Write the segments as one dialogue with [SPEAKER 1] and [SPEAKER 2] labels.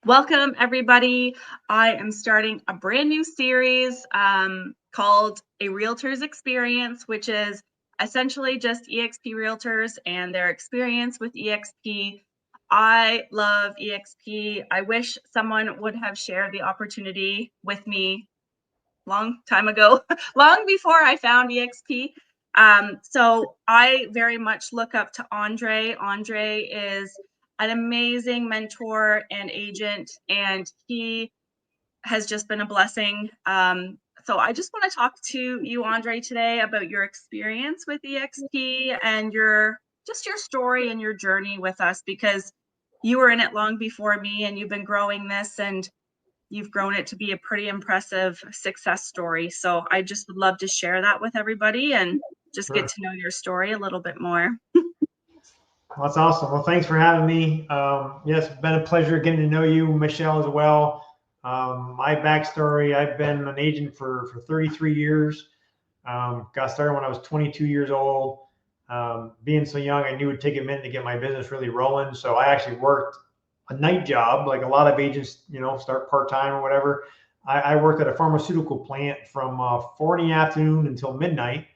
[SPEAKER 1] Welcome, everybody. I am starting a brand new series called A Realtor's Experience, which is essentially just eXp Realtors and their experience with eXp. I love eXp. I wish someone would have shared the opportunity with me long time ago, long before I found eXp. So I very much look up to Andre. Andre is an amazing mentor and agent, and he has just been a blessing. So I just want to talk to you, Andre, today about your experience with eXp and your story and your journey with us, because you were in it long before me and you've been growing this, and you've grown it to be a pretty impressive success story. So I just would love to share that with everybody and just get
[SPEAKER 2] Sure.
[SPEAKER 1] to know your story a little bit more.
[SPEAKER 2] Well, that's awesome. Well, thanks for having me. Yes, it's been a pleasure getting to know you, Michelle, as well. My backstory, I've been an agent for 33 years. Got started when I was 22 years old. Being so young, I knew it would take a minute to get my business really rolling. So I actually worked a night job, like a lot of agents, start part-time or whatever. I worked at a pharmaceutical plant from 4 in the afternoon until midnight,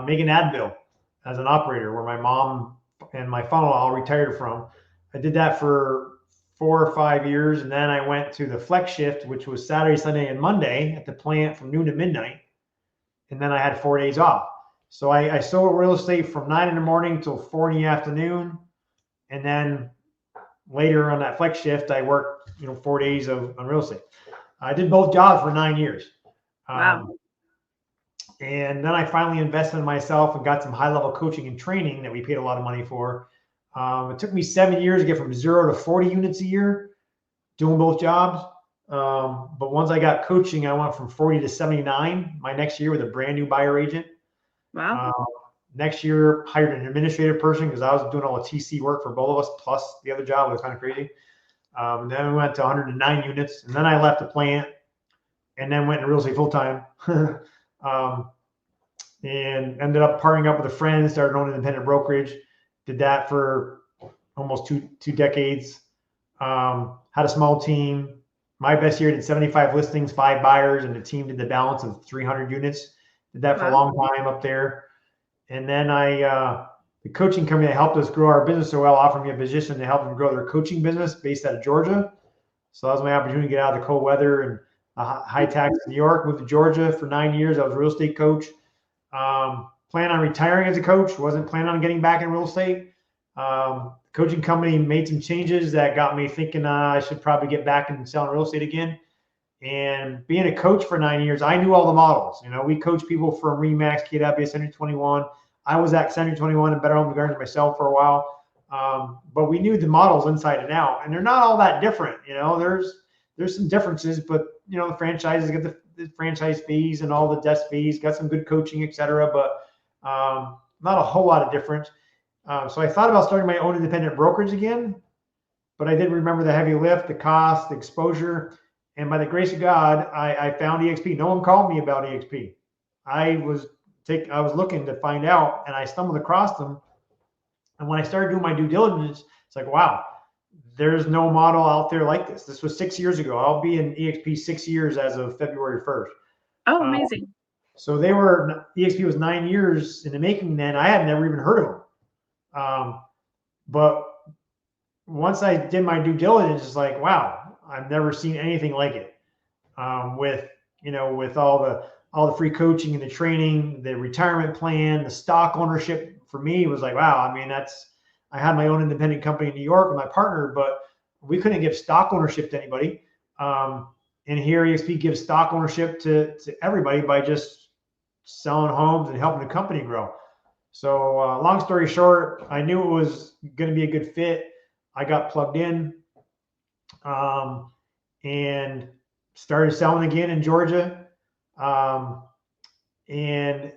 [SPEAKER 2] making Advil as an operator, where my mom and my father-in-law retired from. I did that for 4 or 5 years, and then I went to the flex shift, which was Saturday, Sunday, and Monday at the plant from noon to midnight, and then I had 4 days off. So I sold real estate from 9 in the morning till 4 in the afternoon, and then later on that flex shift, I worked 4 days on real estate. I did both jobs for 9 years.
[SPEAKER 1] Wow.
[SPEAKER 2] And then I finally invested in myself and got some high level coaching and training that we paid a lot of money for. It took me 7 years to get from 0 to 40 units a year doing both jobs. But once I got coaching, I went from 40 to 79 my next year with a brand new buyer agent.
[SPEAKER 1] Wow.
[SPEAKER 2] Next year, hired an administrative person because I was doing all the TC work for both of us, plus the other job. It was kind of crazy. And then we went to 109 units, and then I left the plant and then went into real estate full time. And ended up partnering up with a friend, started owning an independent brokerage, did that for almost two decades. Had a small team. My best year did 75 listings, 5 buyers, and the team did the balance of 300 units. Did that for a long time up there. And then the coaching company that helped us grow our business so well offered me a position to help them grow their coaching business based out of Georgia. So that was my opportunity to get out of the cold weather and high tax in New York. Moved to Georgia for 9 years. I was a real estate coach. Plan on retiring as a coach. Wasn't planning on getting back in real estate. Coaching company made some changes that got me thinking I should probably get back and selling real estate again. And being a coach for 9 years, I knew all the models. We coach people from REMAX, KW, Center 21. I was at Center 21 and Better Homes and Gardens myself for a while. But we knew the models inside and out, and they're not all that different. There's some differences, but the franchises get the franchise fees and all the desk fees, got some good coaching, et cetera, but not a whole lot of difference. So I thought about starting my own independent brokerage again, but I did remember the heavy lift, the cost, the exposure. And by the grace of God, I found eXp. No one called me about eXp. I was looking to find out, and I stumbled across them. And when I started doing my due diligence, it's like, wow, there's no model out there like this. This was 6 years ago. I'll be in eXp 6 years as of February 1st.
[SPEAKER 1] Oh, amazing.
[SPEAKER 2] So eXp was 9 years in the making then. I had never even heard of them. But once I did my due diligence, it's like, wow, I've never seen anything like it. With all the free coaching and the training, the retirement plan, the stock ownership, for me was like, wow. I mean, I had my own independent company in New York with my partner, but we couldn't give stock ownership to anybody. And here eXp gives stock ownership to everybody by just selling homes and helping the company grow. So long story short, I knew it was going to be a good fit. I got plugged in and started selling again in Georgia. And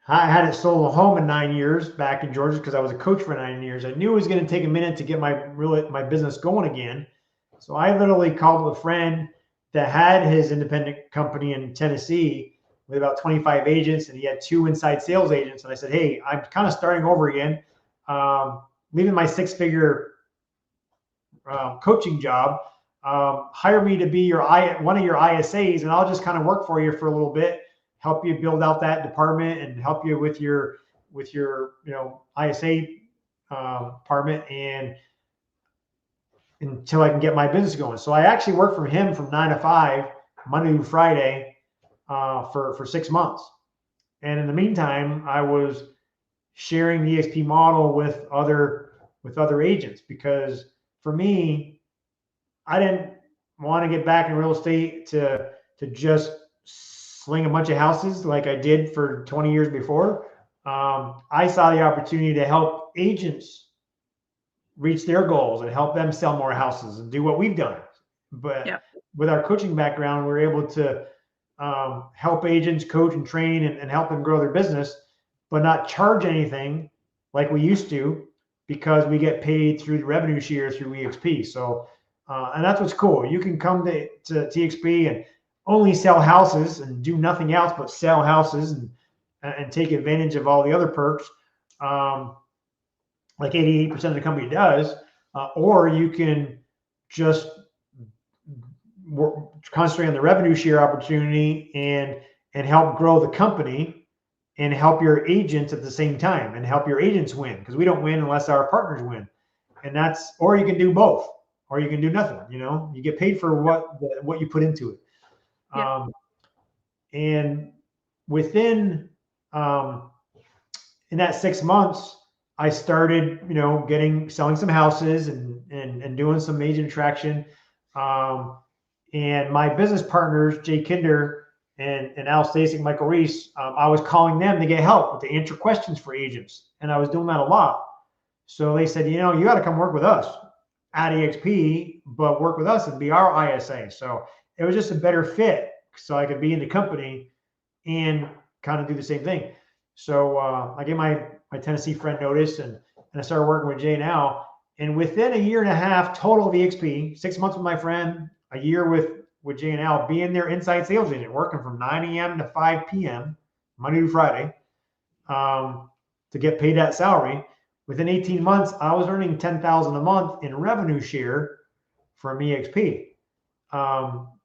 [SPEAKER 2] I hadn't sold a home in 9 years back in Georgia because I was a coach for 9 years. I knew it was going to take a minute to get my business going again. So I literally called a friend that had his independent company in Tennessee with about 25 agents, and he had 2 inside sales agents. And I said, hey, I'm kind of starting over again, leaving my 6-figure coaching job. Hire me to be one of your ISAs, and I'll just kind of work for you for a little bit, help you build out that department, and help you with your ISA department, and until I can get my business going. So I actually worked for him from 9 to 5, Monday through Friday, for 6 months. And in the meantime, I was sharing the eXp model with other agents, because for me, I didn't want to get back in real estate to just sling a bunch of houses like I did for 20 years before. I saw the opportunity to help agents reach their goals and help them sell more houses and do what we've done. But with our coaching background, we're able to help agents coach and train and help them grow their business, but not charge anything like we used to, because we get paid through the revenue share through eXp. So, and that's what's cool. You can come to eXp and only sell houses and do nothing else but sell houses and take advantage of all the other perks, like 88% of the company does, or you can just concentrate on the revenue share opportunity and help grow the company and help your agents at the same time, and help your agents win, because we don't win unless our partners win. And that's, or you can do both, or you can do nothing. You get paid for what you put into it. And within in that 6 months, I started, selling some houses and doing some agent attraction. And my business partners, Jay Kinder and Al Stasic, Michael Reese, I was calling them to get help, to answer questions for agents. And I was doing that a lot. So they said, you got to come work with us at eXp, but work with us and be our ISA. So it was just a better fit, so I could be in the company and kind of do the same thing. So I gave my Tennessee friend notice, and I started working with Jay now. And within a year and a half total of eXp, 6 months with my friend, a year with Jay and Al, being their inside sales agent, working from 9 a.m. to 5 p.m., Monday to Friday, to get paid that salary. Within 18 months, I was earning $10,000 a month in revenue share from eXp.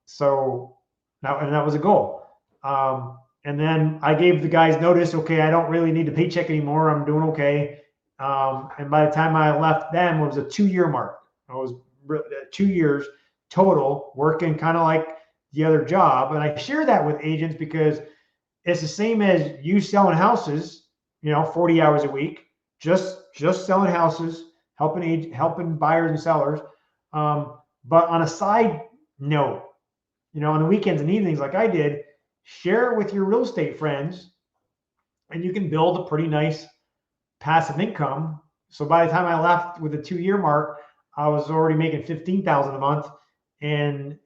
[SPEAKER 2] So now, and that was a goal. And then I gave the guys notice, okay, I don't really need a paycheck anymore. I'm doing okay. And by the time I left them, it was a 2-year mark. I was 2 years total working kind of like the other job. And I share that with agents because it's the same as you selling houses, 40 hours a week, just selling houses, helping buyers and sellers. But on a side note, on the weekends and evenings, like I did, share it with your real estate friends, and you can build a pretty nice passive income. So by the time I left with the 2-year mark, I was already making $15,000 a month, and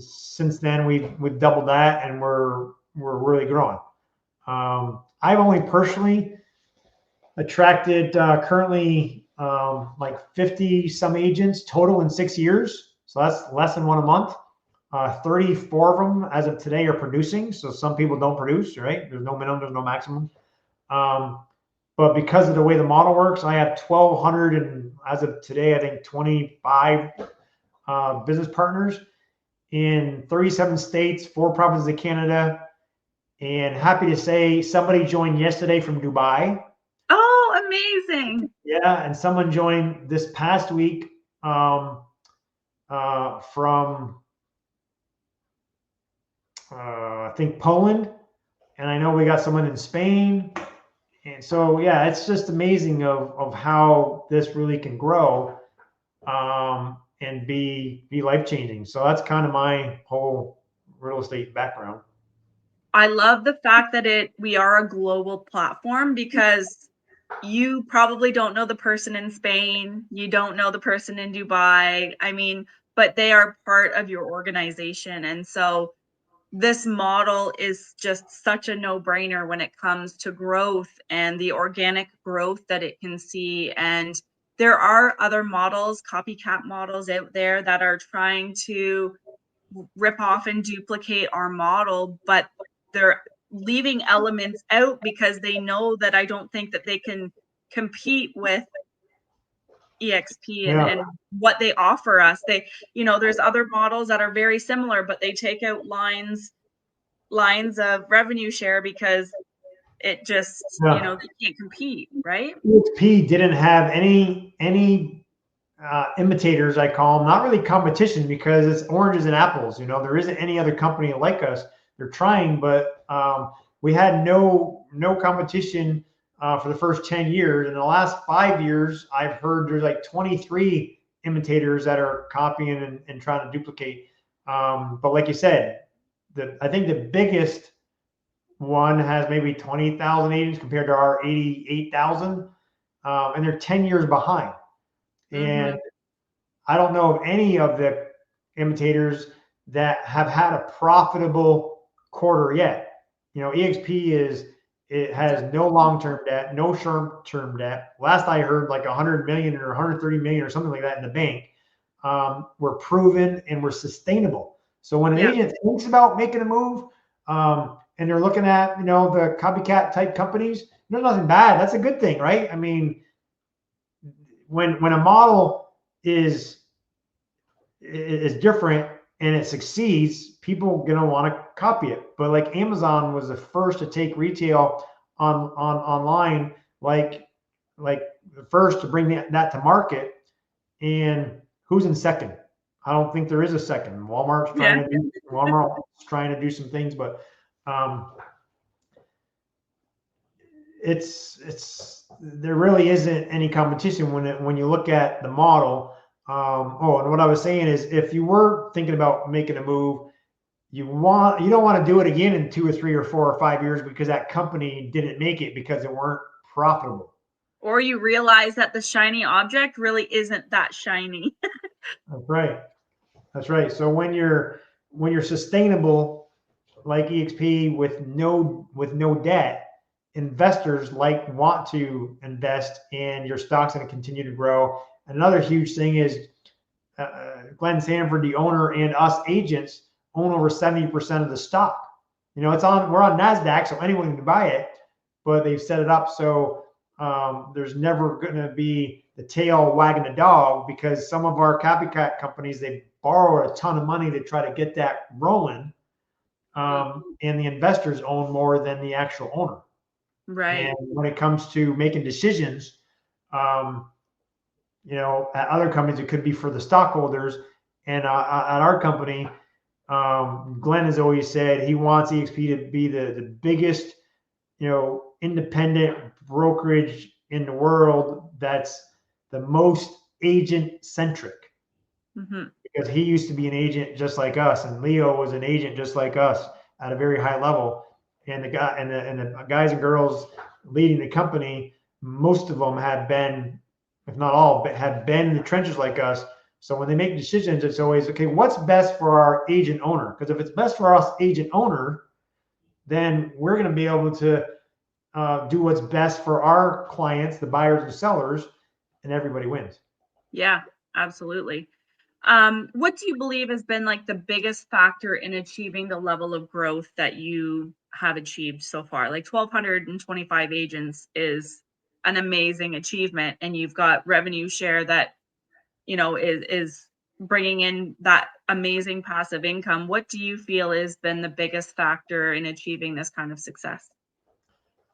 [SPEAKER 2] since then we've doubled that, and we're really growing. I've only personally attracted currently like 50 some agents total in 6 years. So that's less than one a month. 34 of them as of today are producing. So some people don't produce, right? There's no minimum, there's no maximum. But because of the way the model works, I have 1,200, and as of today, I think 25 business partners in 37 states, 4 provinces of Canada. And happy to say somebody joined yesterday from Dubai.
[SPEAKER 1] Oh, amazing.
[SPEAKER 2] Yeah, and someone joined this past week from I think Poland, and I know we got someone in Spain. And so, yeah, it's just amazing of how this really can grow and be life-changing. So that's kind of my whole real estate background.
[SPEAKER 1] I love the fact that we are a global platform, because you probably don't know the person in Spain, you don't know the person in Dubai. I mean, but they are part of your organization. And so this model is just such a no-brainer when it comes to growth and the organic growth that it can see. And there are other models, copycat models out there that are trying to rip off and duplicate our model, but they're leaving elements out because they know that I don't think that they can compete with eXp
[SPEAKER 2] Yeah.
[SPEAKER 1] and what they offer us. They, there's other models that are very similar, but they take out lines of revenue share because it just,
[SPEAKER 2] Yeah.
[SPEAKER 1] they can't compete, right?
[SPEAKER 2] eXp didn't have any imitators, I call them, not really competition because it's oranges and apples. There isn't any other company like us. They're trying, but we had no competition for the first 10 years. In the last 5 years, I've heard there's like 23 imitators that are copying and trying to duplicate. But like you said, I think the biggest one has maybe 20,000 agents compared to our 88,000, and they're 10 years behind.
[SPEAKER 1] Mm-hmm.
[SPEAKER 2] And I don't know of any of the imitators that have had a profitable quarter yet. eXp it has no long-term debt, no short-term debt. Last I heard, like 100 million or 130 million or something like that in the bank. We're proven and we're sustainable. So when an agent thinks about making a move, and they're looking at the copycat type companies, there's nothing bad. That's a good thing, right? I mean, when a model is different and it succeeds, people are gonna want to copy it. But like Amazon was the first to take retail online, like the first to bring that to market. And who's in second? I don't think there is a second. Walmart's trying to do some things, but there really isn't any competition when you look at the model. And what I was saying is, if you were thinking about making a move, you don't want to do it again in 2 or 3 or 4 or 5 years because that company didn't make it because they weren't profitable.
[SPEAKER 1] Or you realize that the shiny object really isn't that shiny.
[SPEAKER 2] That's right. That's right. So when you're sustainable, like eXp, with no debt, investors want to invest, and your stock's going to continue to grow. Another huge thing is Glenn Sanford, the owner, and us agents own over 70% of the stock. We're on NASDAQ, so anyone can buy it, but they've set it up so there's never going to be the tail wagging the dog, because some of our copycat companies, they borrow a ton of money to try to get that rolling. And the investors own more than the actual owner.
[SPEAKER 1] Right.
[SPEAKER 2] And when it comes to making decisions, at other companies, it could be for the stockholders. And at our company, Glenn has always said he wants eXp to be the biggest, independent brokerage in the world that's the most agent centric.
[SPEAKER 1] Mm-hmm.
[SPEAKER 2] Because he used to be an agent just like us, and Leo was an agent just like us at a very high level. And the guys and girls leading the company, most of them have been, if not all, but have been in the trenches like us. So when they make decisions, it's always, okay, what's best for our agent owner? Because if it's best for us agent owner, then we're going to be able to do what's best for our clients, the buyers and sellers, and everybody wins.
[SPEAKER 1] Yeah, absolutely. What do you believe has been like the biggest factor in achieving the level of growth that you have achieved so far? Like 1,225 agents is an amazing achievement, and you've got revenue share that, is bringing in that amazing passive income. What do you feel has been the biggest factor in achieving this kind of success?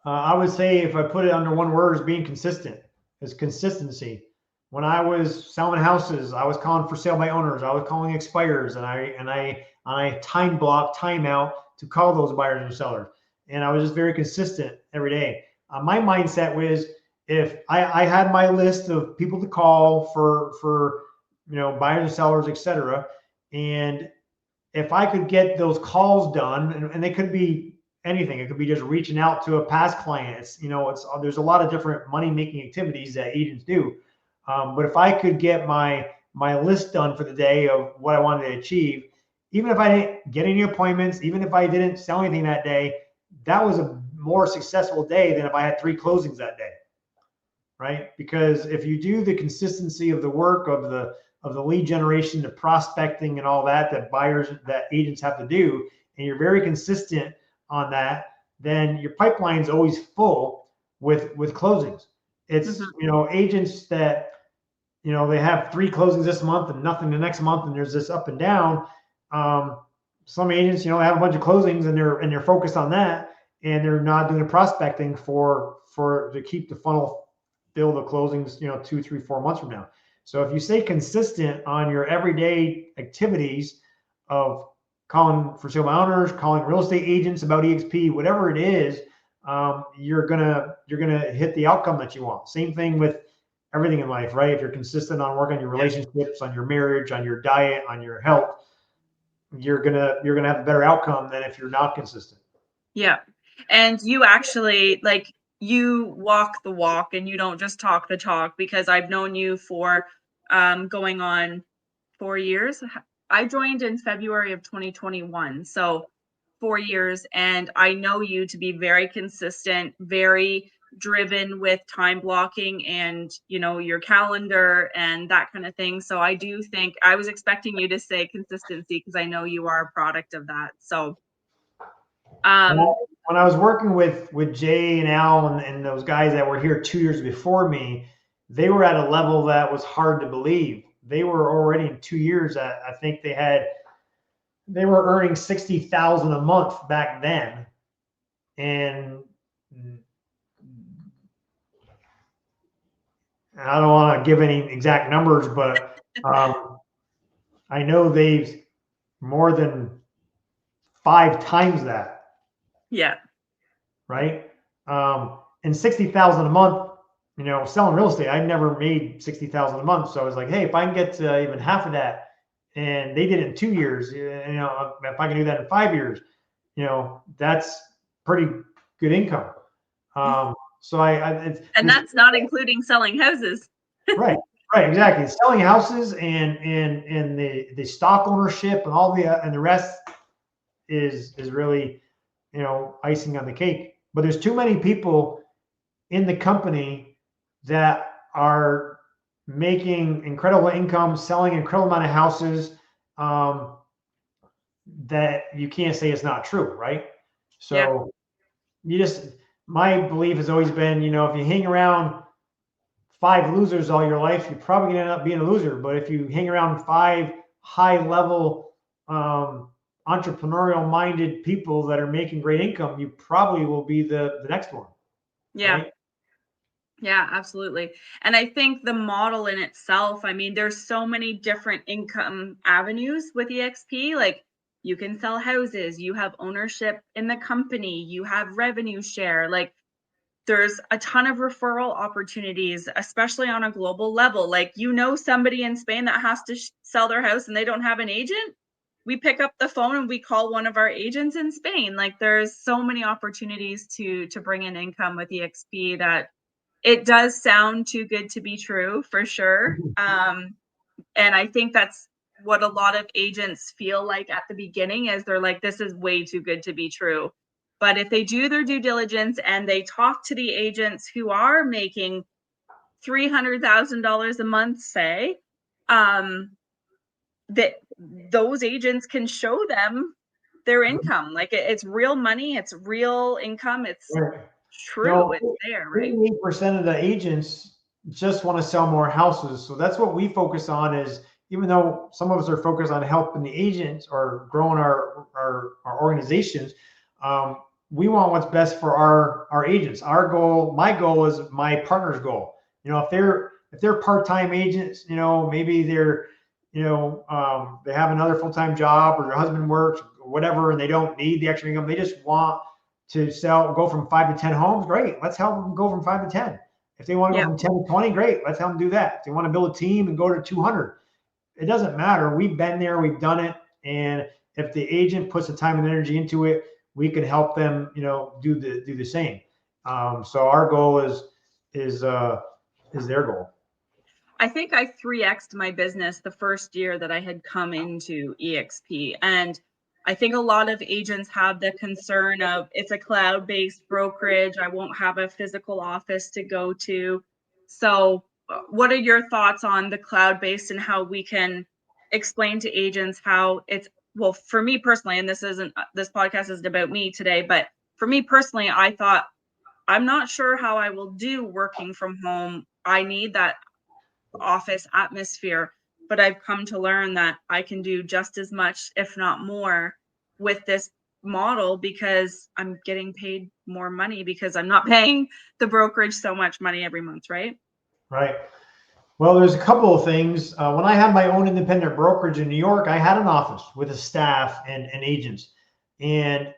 [SPEAKER 2] I would say, if I put it under one word, is being consistent. Is consistency. When I was selling houses, I was calling for sale by owners. I was calling expires, and I time out to call those buyers and sellers. And I was just very consistent every day. My mindset was, if I had my list of people to call for buyers and sellers, etc., and if I could get those calls done, and they could be anything. It could be just reaching out to a past client. There's a lot of different money making activities that agents do. But if I could get my list done for the day of what I wanted to achieve, even if I didn't get any appointments, even if I didn't sell anything that day, that was a more successful day than if I had 3 closings that day, right? Because if you do the consistency of the work of the lead generation, the prospecting, and all that agents have to do, and you're very consistent on that, then your pipeline's always full with closings. It's agents that they have 3 closings this month and nothing the next month, and there's this up and down. Some agents, have a bunch of closings and they're focused on that, and they're not doing the prospecting for to keep the funnel fill the closings, 2, 3, 4 months from now. So if you stay consistent on your everyday activities of calling for sale by owners, calling real estate agents about eXp, whatever it is, you're gonna hit the outcome that you want. Same thing with everything in life, right? If you're consistent on working on your relationships, on your marriage, on your diet, on your health, you're gonna have a better outcome than if you're not consistent.
[SPEAKER 1] Yeah. And you actually, like, you walk the walk and you don't just talk the talk, because I've known you for going on 4 years. I joined in February of 2021, so 4 years, and I know you to be very consistent, very driven with time blocking and, your calendar and that kind of thing. So I do think I was expecting you to say consistency, because I know you are a product of that. So
[SPEAKER 2] when I was working with Jay and Al and those guys that were here 2 years before me, they were at a level that was hard to believe. They were already in 2 years. I think they were earning $60,000 a month back then, and I don't want to give any exact numbers, but I know they've more than 5 times that.
[SPEAKER 1] yeah.
[SPEAKER 2] Right. And 60,000 a month, selling real estate, I never made 60,000 a month. So I was like, hey, if I can get to even half of that, and they did it in 2 years, if I can do that in 5 years, that's pretty good income. So
[SPEAKER 1] and that's not including selling houses.
[SPEAKER 2] Right, exactly. Selling houses and the stock ownership and all the rest is really, icing on the cake. But there's too many people in the company that are making incredible income, selling incredible amount of houses, that you can't say it's not true, right? So my belief has always been, if you hang around 5 losers all your life, you're probably gonna end up being a loser. But if you hang around 5 high level, entrepreneurial minded people that are making great income, you probably will be the next one.
[SPEAKER 1] Yeah.
[SPEAKER 2] Right?
[SPEAKER 1] Yeah, absolutely. And I think the model in itself, I mean, there's so many different income avenues with eXp. Like, you can sell houses, you have ownership in the company, you have revenue share. Like, there's a ton of referral opportunities, especially on a global level. Like, somebody in Spain that has to sell their house and they don't have an agent. We pick up the phone and we call one of our agents in Spain. Like, there's so many opportunities to bring in income with eXp that it does sound too good to be true, for sure. And I think that's what a lot of agents feel like at the beginning, is they're like, this is way too good to be true. But if they do their due diligence and they talk to the agents who are making $300,000 a month, say, that those agents can show them their income. Like, it's real money, it's real income, it's true, it's there, right?
[SPEAKER 2] 88% of the agents just want to sell more houses. So that's what we focus on, is even though some of us are focused on helping the agents or growing our organizations, we want what's best for our agents. Our goal, my goal, is my partner's goal. If they're part-time agents, maybe they're, they have another full-time job, or their husband works or whatever, and they don't need the extra income. They just want to go from 5 to 10 homes. Great. Let's help them go from 5 to 10. If they want to go from 10 to 20, great. Let's help them do that. If they want to build a team and go to 200, it doesn't matter. We've been there, we've done it. And if the agent puts the time and energy into it, we can help them, do the same. So our goal is their goal.
[SPEAKER 1] I think I 3x'd my business the first year that I had come into eXp. And I think a lot of agents have the concern of, it's a cloud-based brokerage, I won't have a physical office to go to. So what are your thoughts on the cloud-based and how we can explain to agents how it's, well, for me personally, and this podcast isn't about me today, but for me personally, I thought, I'm not sure how I will do working from home. I need that office atmosphere. But I've come to learn that I can do just as much, if not more, with this model because I'm getting paid more money because I'm not paying the brokerage so much money every month, right?
[SPEAKER 2] Right. Well, there's a couple of things. When I had my own independent brokerage in New York, I had an office with a staff and agents. And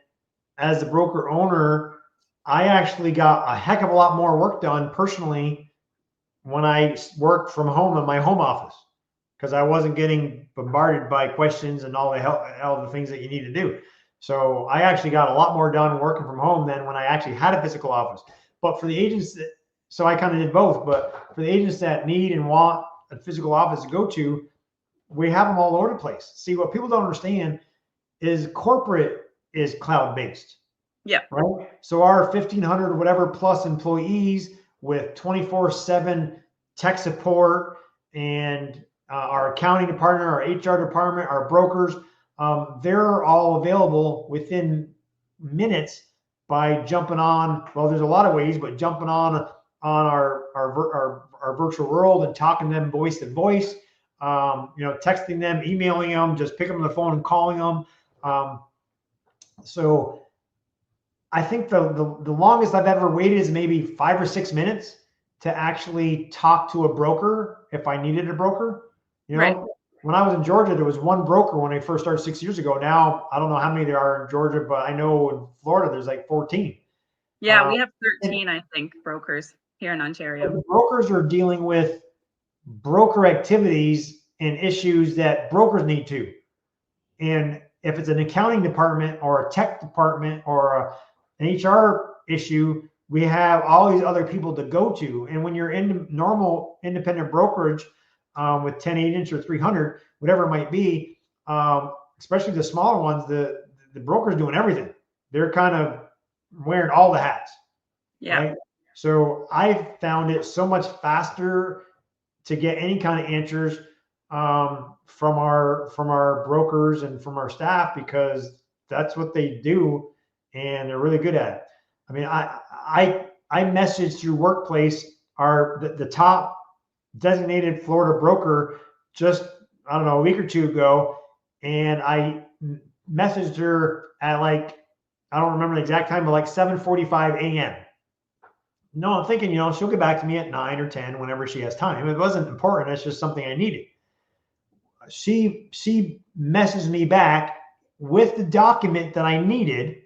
[SPEAKER 2] as the broker owner, I actually got a heck of a lot more work done personally when I worked from home in my home office because I wasn't getting bombarded by questions and all the things that you need to do. So I actually got a lot more done working from home than when I actually had a physical office. But for the agents that, so I kind of did both, but for the agents that need and want a physical office to go to, we have them all over the place. See, what people don't understand is corporate is cloud-based.
[SPEAKER 1] Yeah.
[SPEAKER 2] Right. So our 1,500 or whatever plus employees with 24/7 tech support and our accounting department, our HR department, our brokers, they're all available within minutes by jumping on. Well, there's a lot of ways, but jumping on our virtual world and talking to them voice to voice, texting them, emailing them, just picking up the phone and calling them. So I think the longest I've ever waited is maybe 5 or 6 minutes to actually talk to a broker if I needed a broker.
[SPEAKER 1] Right.
[SPEAKER 2] When I was in Georgia, there was one broker when I first started 6 years ago. Now, I don't know how many there are in Georgia, but I know in Florida, there's like 14.
[SPEAKER 1] Yeah, we have 13, I think, brokers here in Ontario.
[SPEAKER 2] The brokers are dealing with broker activities and issues that brokers need to. And if it's an accounting department or a tech department or an HR issue, we have all these other people to go to. And when you're in normal independent brokerage with 10 agents or 300, whatever it might be, especially the smaller ones, the broker's doing everything. They're kind of wearing all the hats.
[SPEAKER 1] Yeah.
[SPEAKER 2] Right? So I found it so much faster to get any kind of answers from our brokers and from our staff because that's what they do and they're really good at it. I mean, I messaged through Workplace the top designated Florida broker just, I don't know, a week or two ago, and I messaged her at like, I don't remember the exact time, but like 7:45 a.m. No, I'm thinking, she'll get back to me at 9 or 10 whenever she has time. It wasn't important. It's just something I needed. She messaged me back with the document that I needed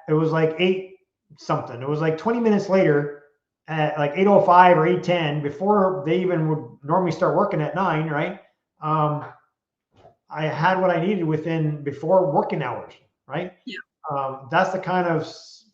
[SPEAKER 2] it was like 8 something. It was like 20 minutes later at like 8:05 or 8:10 before they even would normally start working at 9, right? I had what I needed before working hours, right?
[SPEAKER 1] Yeah.
[SPEAKER 2] That's the kind of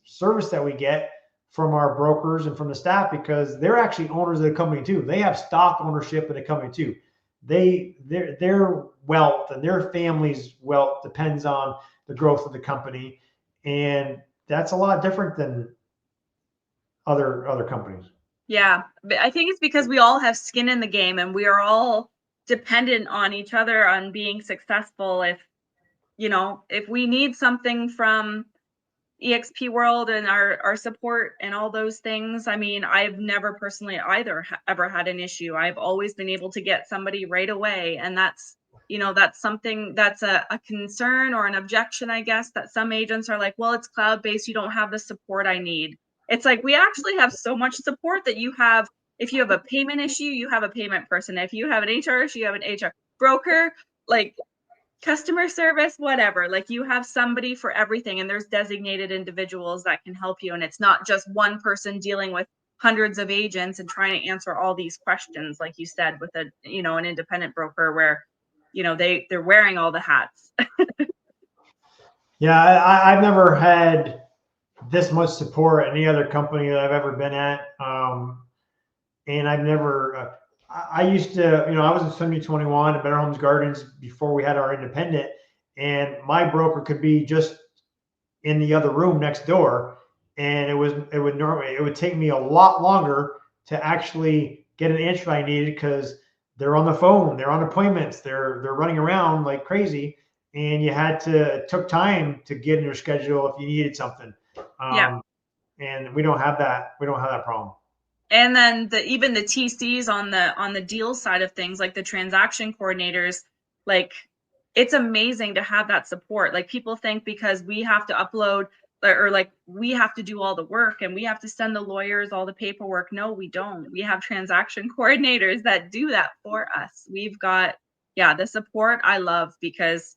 [SPEAKER 2] service that we get from our brokers and from the staff because they're actually owners of the company too. They have stock ownership in the company too. Their wealth and their family's wealth depends on the growth of the company, and that's a lot different than other companies.
[SPEAKER 1] Yeah, but I think it's because we all have skin in the game and we are all dependent on each other on being successful. If we need something from eXp World and our support and all those things, I mean, I've never personally ever had an issue. I've always been able to get somebody right away, and that's something that's a concern or an objection, I guess, that some agents are like, well, it's cloud-based, you don't have the support I need. It's like we actually have so much support that if you have a payment issue, you have a payment person. If you have an HR issue, you have an HR broker, like customer service, whatever. Like you have somebody for everything, and there's designated individuals that can help you. And it's not just one person dealing with hundreds of agents and trying to answer all these questions, like you said, with an independent broker where, they're wearing all the hats.
[SPEAKER 2] Yeah, I've never had this much support at any other company that I've ever been at. And I've never, I used to, I was in 7021 at Better Homes Gardens before we had our independent, and my broker could be just in the other room next door. And it would take me a lot longer to actually get an answer I needed because they're on the phone, they're on appointments, they're running around like crazy. And it took time to get in your schedule if you needed something.
[SPEAKER 1] Yeah.
[SPEAKER 2] And we don't have that. We don't have that problem.
[SPEAKER 1] And then even the TCs on the deal side of things, like the transaction coordinators, like it's amazing to have that support. Like people think because we have to upload or like we have to do all the work and we have to send the lawyers all the paperwork. No, we don't. We have transaction coordinators that do that for us. We've got, the support I love because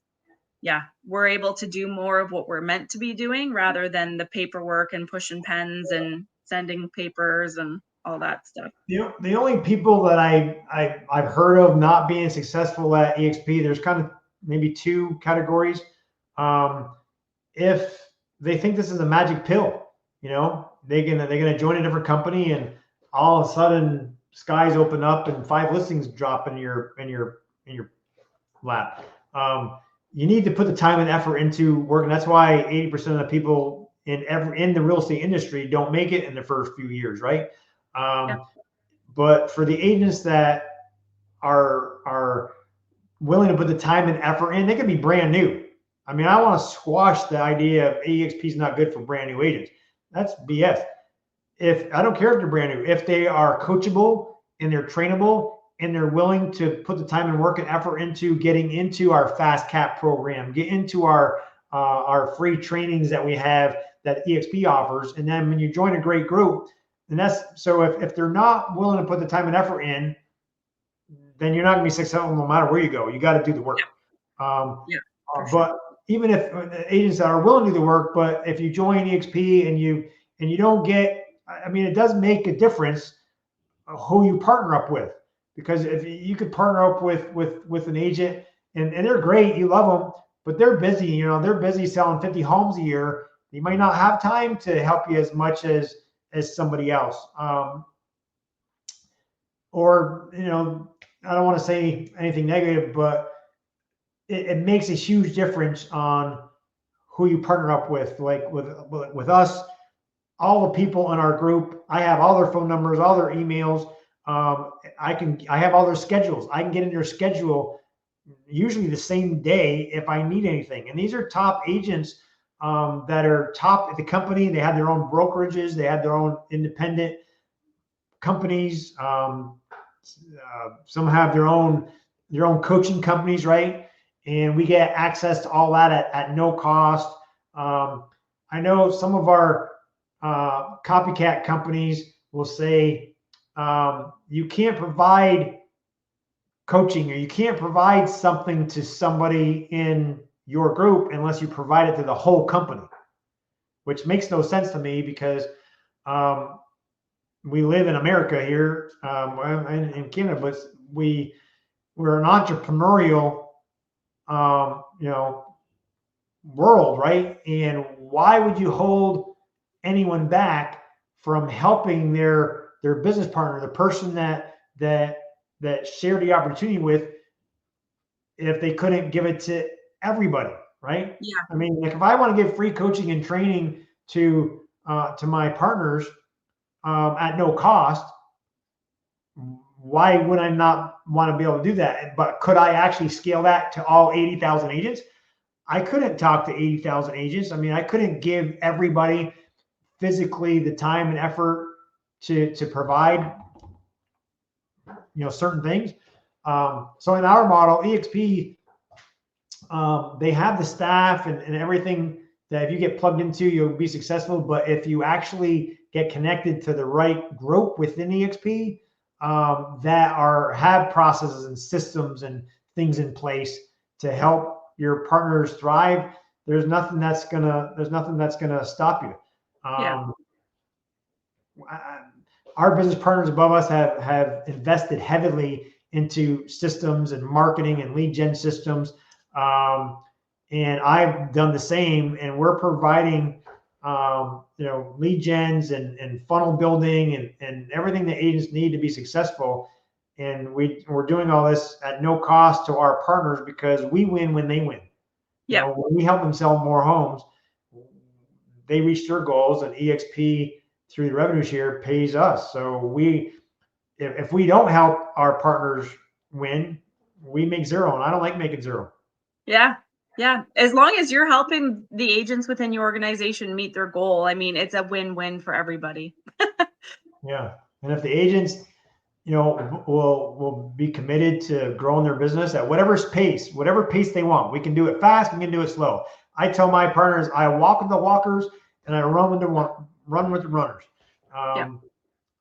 [SPEAKER 1] we're able to do more of what we're meant to be doing rather than the paperwork and pushing pens and sending papers and all that stuff.
[SPEAKER 2] The only people that I've heard of not being successful at eXp, there's kind of maybe two categories. If they think this is a magic pill, they're gonna join a different company and all of a sudden skies open up and 5 listings drop in your lap. You need to put the time and effort into work, and that's why 80% of the people in the real estate industry don't make it in the first few years, right? But for the agents that are willing to put the time and effort in, they can be brand new. I mean, I want to squash the idea of eXp is not good for brand new agents. That's BS. If I don't care if they're brand new, if they are coachable and they're trainable and they're willing to put the time and work and effort into getting into our fast cap program, get into our free trainings that we have that eXp offers, and then when you join a great group, and that's so if they're not willing to put the time and effort in, then you're not going to be successful no matter where you go. You got to do the work. But even if agents that are willing to do the work, but if you join eXp and you don't get, I mean, it does make a difference who you partner up with, because if you could partner up with an agent and they're great, you love them, but they're busy, they're busy selling 50 homes a year. You might not have time to help you as much as somebody else. Or, I don't want to say anything negative, but it makes a huge difference on who you partner up with. Like with us, all the people in our group, I have all their phone numbers, all their emails. I have all their schedules. I can get in their schedule usually the same day if I need anything. And these are top agents that are top at the company. They have their own brokerages. They have their own independent companies. Some have their own coaching companies, right? And we get access to all that at no cost. I know some of our copycat companies will say you can't provide coaching or you can't provide something to somebody in your group unless you provide it to the whole company, which makes no sense to me because we live in America here, and in Canada, but we're an entrepreneurial, world, right? And why would you hold anyone back from helping their business partner, the person that shared the opportunity with, if they couldn't give it to everybody, right?
[SPEAKER 1] Yeah.
[SPEAKER 2] I mean, like if I want to give free coaching and training to my partners at no cost, why would I not want to be able to do that? But could I actually scale that to all 80,000 agents? I couldn't talk to 80,000 agents. I mean, I couldn't give everybody physically the time and effort to provide, certain things. So in our model, eXp, they have the staff and everything that if you get plugged into, you'll be successful. But if you actually get connected to the right group within eXp that have processes and systems and things in place to help your partners thrive, there's nothing that's gonna stop you. Our business partners above us have invested heavily into systems and marketing and lead gen systems. And I've done the same, and we're providing, lead gens and funnel building and everything that agents need to be successful. And we're doing all this at no cost to our partners because we win when they win.
[SPEAKER 1] Yeah.
[SPEAKER 2] When we help them sell more homes, they reach their goals, and eXp through the revenue share pays us. So if we don't help our partners win, we make zero, and I don't like making zero.
[SPEAKER 1] Yeah. Yeah. As long as you're helping the agents within your organization meet their goal, I mean, it's a win-win for everybody.
[SPEAKER 2] Yeah. And if the agents, will be committed to growing their business at whatever pace they want. We can do it fast, we can do it slow. I tell my partners, I walk with the walkers and I run with the runners.
[SPEAKER 1] Yeah.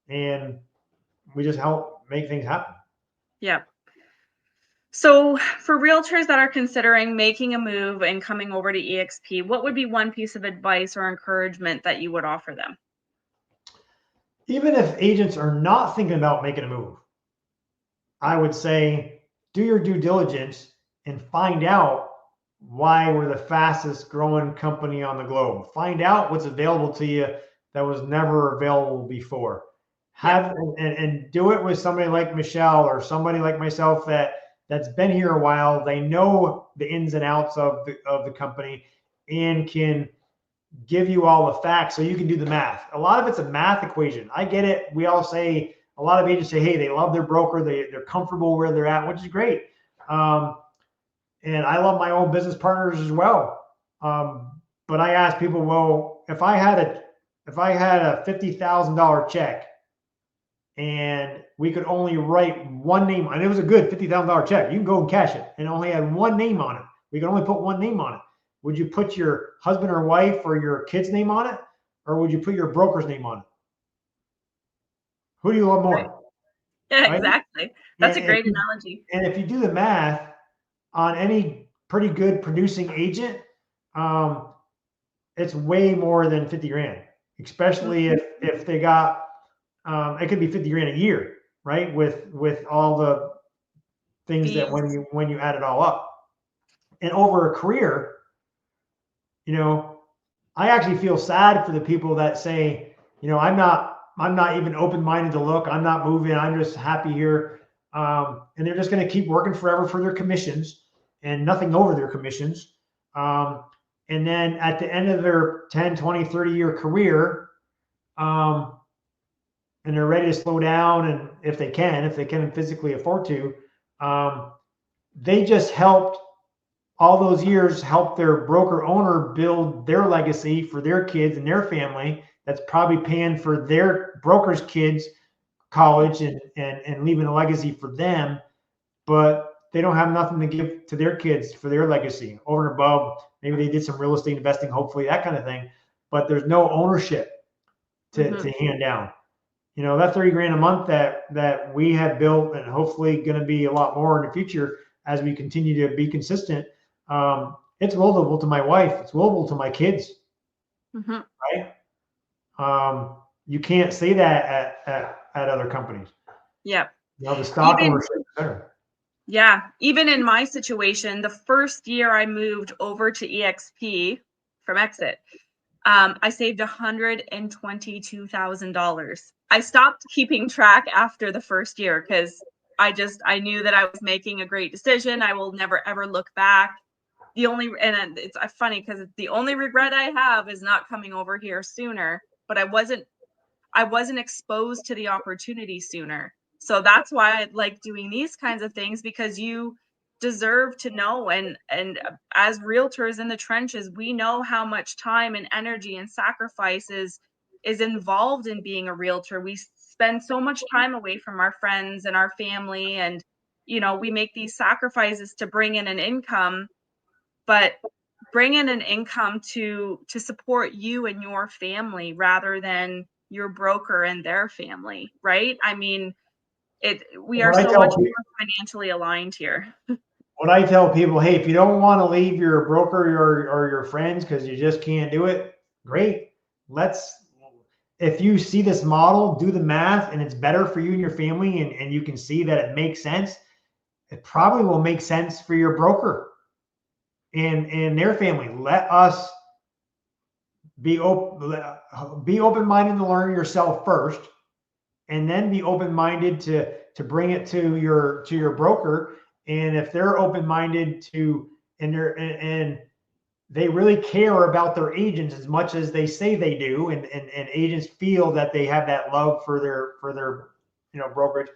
[SPEAKER 2] And we just help make things happen.
[SPEAKER 1] Yeah. So for realtors that are considering making a move and coming over to eXp, what would be one piece of advice or encouragement that you would offer them?
[SPEAKER 2] Even if agents are not thinking about making a move, I would say do your due diligence and find out why we're the fastest growing company on the globe. Find out what's available to you that was never available before. And do it with somebody like Michelle or somebody like myself that's been here a while. They know the ins and outs of the company and can give you all the facts so you can do the math. A lot of it's a math equation. I get it. We all say, a lot of agents say, hey, they love their broker. They're comfortable where they're at, which is great. And I love my own business partners as well. But I ask people, well, if I had a $50,000 check and we could only write one name, and it was a good $50,000 check, you can go and cash it, and only had one name on it. We could only put one name on it. Would you put your husband or wife or your kid's name on it? Or would you put your broker's name on it? Who do you love more?
[SPEAKER 1] Right. Yeah, right? Exactly. That's a great analogy.
[SPEAKER 2] And if you do the math on any pretty good producing agent, it's way more than 50 grand, especially if they got, it could be 50 grand a year, right? With all the things that when you add it all up. And over a career, I actually feel sad for the people that say, I'm not even open-minded to look. I'm not moving. I'm just happy here. And they're just going to keep working forever for their commissions and nothing over their commissions. And then at the end of their 10, 20, 30-year career, and they're ready to slow down, and if they can physically afford to, they just helped all those years help their broker owner build their legacy for their kids and their family. That's probably paying for their broker's kids college and leaving a legacy for them, but they don't have nothing to give to their kids for their legacy over and above. Maybe they did some real estate investing, hopefully that kind of thing, but there's no ownership to hand down. That 30 grand a month that we have built, and hopefully going to be a lot more in the future as we continue to be consistent. It's willable to my wife. It's willable to my kids, right? You can't say that at other companies.
[SPEAKER 1] Yeah.
[SPEAKER 2] The stock ownership is better.
[SPEAKER 1] Yeah. Even in my situation, the first year I moved over to eXp from Exit, I saved $122,000. I stopped keeping track after the first year because I knew that I was making a great decision. I will never, ever look back. And it's funny because the only regret I have is not coming over here sooner, but I wasn't exposed to the opportunity sooner. So that's why I like doing these kinds of things, because you deserve to know. And as realtors in the trenches, we know how much time and energy and sacrifices is involved in being a realtor. We spend so much time away from our friends and our family, and we make these sacrifices to bring in an income, but bring in an income to support you and your family rather than your broker and their family, right? I mean, we are so much more financially aligned here.
[SPEAKER 2] When I tell people, hey, if you don't want to leave your broker or your friends because you just can't do it, great. If you see this model, do the math, and it's better for you and your family, and you can see that it makes sense, it probably will make sense for your broker and their family. Let us be open-minded to learn yourself first, and then be open-minded to bring it to your broker. And if they're open-minded and they really care about their agents as much as they say they do, and agents feel that they have that love for their brokerage,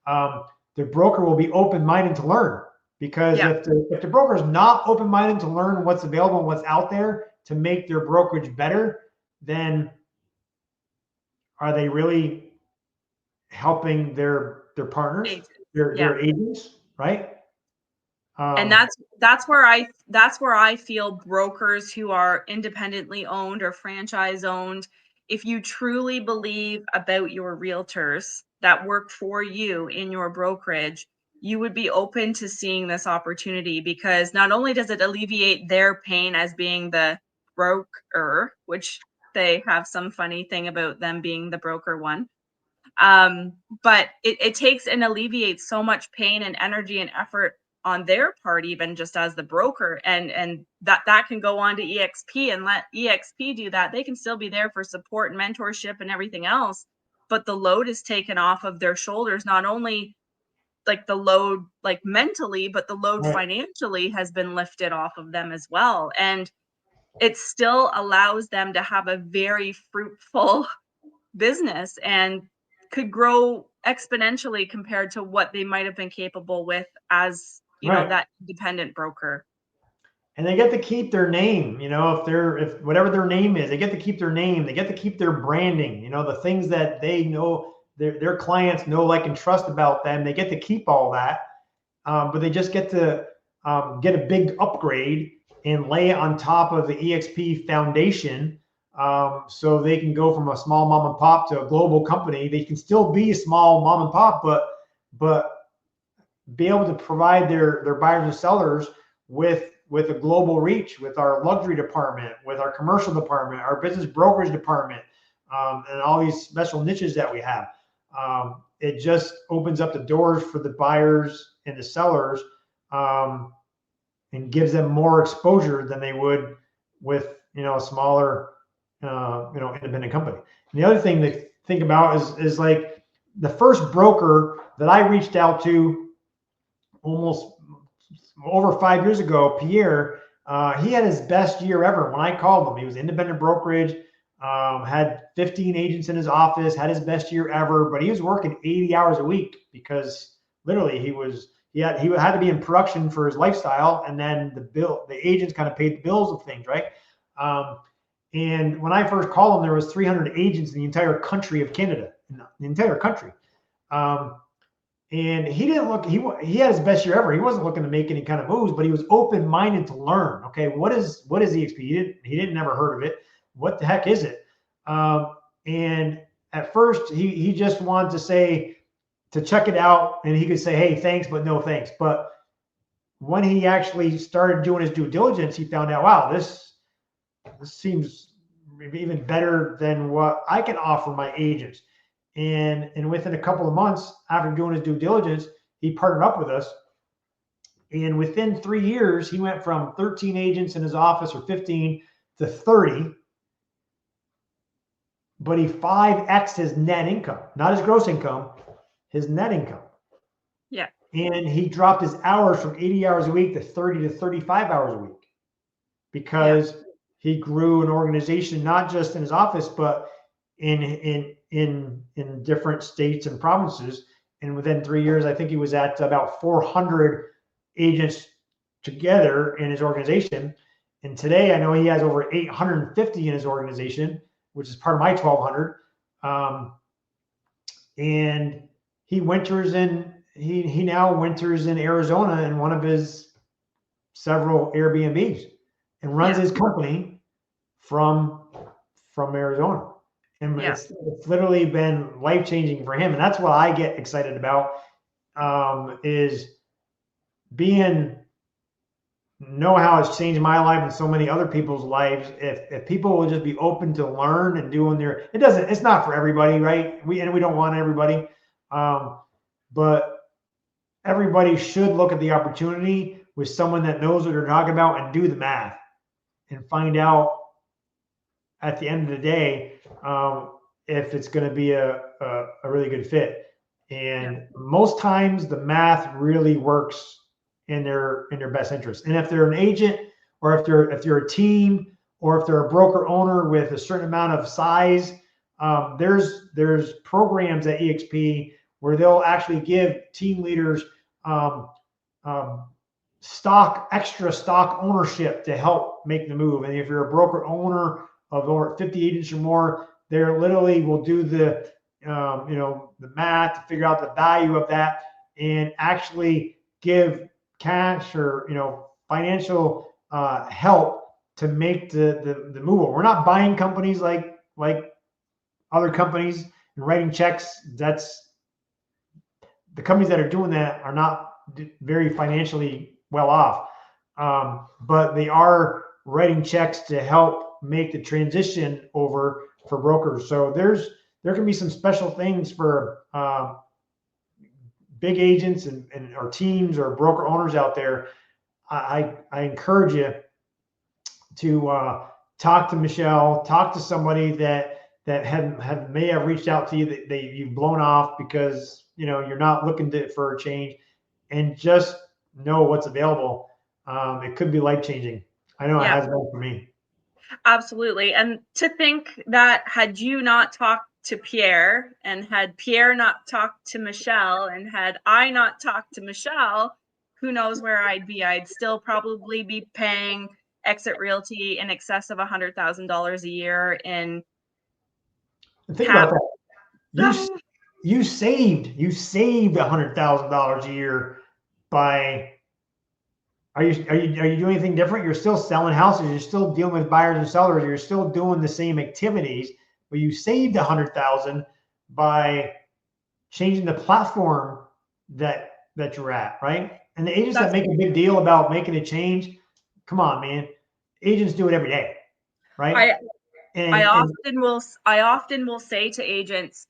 [SPEAKER 2] the broker will be open-minded to learn. Because if the broker is not open-minded to learn what's available and what's out there to make their brokerage better, then are they really helping their partners,
[SPEAKER 1] Agents. Yeah.
[SPEAKER 2] their agents, right?
[SPEAKER 1] And that's where I feel brokers who are independently owned or franchise owned, if you truly believe about your realtors that work for you in your brokerage, you would be open to seeing this opportunity, because not only does it alleviate their pain as being the broker, which they have some funny thing about them being the broker one, but it takes and alleviates so much pain and energy and effort on their part, even just as the broker, and that can go on to EXP and let EXP do that. They can still be there for support and mentorship and everything else, but the load is taken off of their shoulders. Not only like the load like mentally, but the load
[SPEAKER 2] Right.
[SPEAKER 1] financially has been lifted off of them as well, and it still allows them to have a very fruitful business and could grow exponentially compared to what they might have been capable with as,
[SPEAKER 2] Right.
[SPEAKER 1] that independent broker.
[SPEAKER 2] And they get to keep their name, if whatever their name is, they get to keep their name, they get to keep their branding, the things that they know their clients know, like, and trust about them. They get to keep all that, but they just get to get a big upgrade and lay it on top of the eXp foundation, so they can go from a small mom and pop to a global company. They can still be a small mom and pop, but be able to provide their buyers and sellers with a global reach, with our luxury department, with our commercial department, our business brokerage department, and all these special niches that we have. It just opens up the doors for the buyers and the sellers, and gives them more exposure than they would with a smaller independent company. And the other thing to think about is like the first broker that I reached out to almost over 5 years ago, Pierre, he had his best year ever. When I called him, he was independent brokerage, had 15 agents in his office, had his best year ever, but he was working 80 hours a week because literally he had to be in production for his lifestyle. And then the agents kind of paid the bills of things, right? And when I first called him, there was 300 agents in the entire country of Canada, in the entire country. And he didn't look, he had his best year ever. He wasn't looking to make any kind of moves, but he was open-minded to learn. Okay, what is eXp? He didn't never heard of it. What the heck is it? And at first he just wanted to check it out, and he could say, hey, thanks, but no thanks. But when he actually started doing his due diligence, he found out, wow, this seems even better than what I can offer my agents. And within a couple of months after doing his due diligence, he partnered up with us. And within 3 years, he went from 13 agents in his office, or 15, to 30. But he 5x'd his net income, not his gross income, his net income.
[SPEAKER 1] Yeah.
[SPEAKER 2] And he dropped his hours from 80 hours a week to 30 to 35 hours a week, because he grew an organization, not just in his office, but in different states and provinces. And within 3 years, I think he was at about 400 agents together in his organization. And today I know he has over 850 in his organization, which is part of my 1,200. And he now winters in Arizona in one of his several Airbnbs, and runs his company from Arizona. And it's literally been life-changing for him. And that's what I get excited about, is know how it's changed my life and so many other people's lives. If people will just be open to learn and doing it's not for everybody, right? We don't want everybody. But everybody should look at the opportunity with someone that knows what they're talking about, and do the math and find out at the end of the day, if it's going to be a really good fit. And most times the math really works in their best interest. And if they're an agent, or if you're a team, or if they're a broker owner with a certain amount of size, there's programs at eXp where they'll actually give team leaders extra stock ownership to help make the move. And if you're a broker owner of over 50 agents or more, they literally will do the the math to figure out the value of that and actually give cash or, financial help to make the move. We're not buying companies like other companies and writing checks. That's the companies that are doing that are not very financially well off. But they are writing checks to help make the transition over for brokers. So there can be some special things for big agents and or teams or broker owners out there. I encourage you to talk to Michelle, talk to somebody that may have reached out to you that you've blown off because you're not looking for a change, and just know what's available. It could be life changing. I know it has been for me.
[SPEAKER 1] Absolutely. And to think that had you not talked to Pierre, and had Pierre not talked to Michelle, and had I not talked to Michelle, who knows where I'd be. I'd still probably be paying eXp Realty in excess of $100,000 a year in.
[SPEAKER 2] Think about that. You saved $100,000 a year by. Are you doing anything different? You're still selling houses. You're still dealing with buyers and sellers. You're still doing the same activities, but you saved $100,000 by changing the platform that you're at, right? And the agents that make a big deal about making a change, come on, man. Agents do it every day, right?
[SPEAKER 1] I often will say to agents,